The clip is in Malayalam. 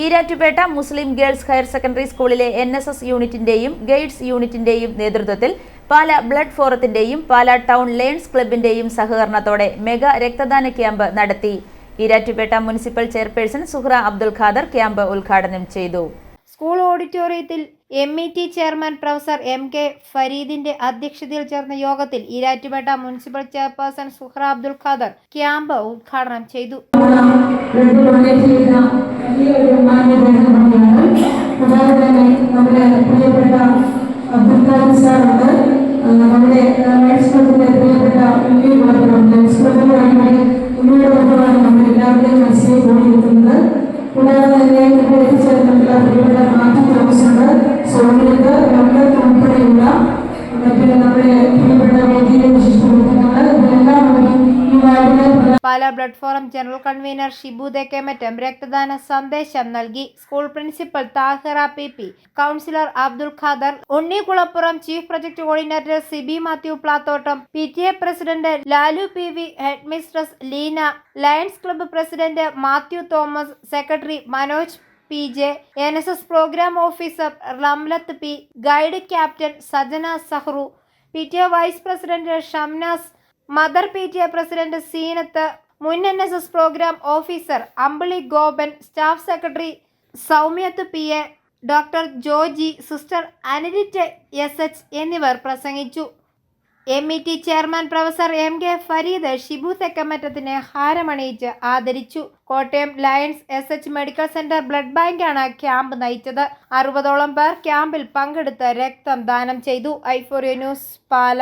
Erattupetta Muslim girls higher secondary സ്കൂളിലെ NSS യൂണിറ്റിന്റെയും ഗൈഡ്സ് യൂണിറ്റിന്റെയും നേതൃത്വത്തിൽ പാല ബ്ലഡ് ഫോറത്തിന്റെയും പാല ടൗൺ ലയൺസ് ക്ലബിന്റെയും സഹകരണത്തോടെ മെഗാ രക്തദാന ക്യാമ്പ് നടത്തി. Erattupetta municipal chairperson Suhra Abdul Khader camp ഉദ്ഘാടനം ചെയ്തു. സ്കൂൾ ഓഡിറ്റോറിയത്തിൽ MET ചെയർമാൻ പ്രൊഫസർ MK ഫരീദിന്റെ അധ്യക്ഷതയിൽ ചേർന്ന യോഗത്തിൽ Erattupetta municipal chairperson Suhra Abdul Khader camp ഉദ്ഘാടനം ചെയ്തു. Pala blood forum general convener Shibu Thekkemattam രക്തദാന സന്ദേശം നൽകി. School principal Thahira PP, councillor Abdul Khader, Unnikulappuram, chief project coordinator Sibi Mathew Plathottam, PTA president Lalu PV, head mistress Leena, Lions club president Mathew Thomas, secretary Manoj PJ, NSS programme officer Ramlath P, guide captain Sajana Sahru, PTA vice president Shamnas, mother PTA president Seenath, മുൻ NSS programme officer Ambili Gopan, staff secretary Soumyath PA, doctor Joji, sister Anilit SH എന്നിവർ പ്രസംഗിച്ചു. MET chairman professor MK Fareed Shibu തെക്കമറ്റത്തിനെ ഹാരമണിയിച്ച് ആദരിച്ചു. Kottayam Lions SH medical centre blood ബാങ്കാണ് ക്യാമ്പ് നയിച്ചത്. 60ഓളം പേർ ക്യാമ്പിൽ പങ്കെടുത്ത് രക്തം ദാനം ചെയ്തു. i4 ന്യൂസ് പാല.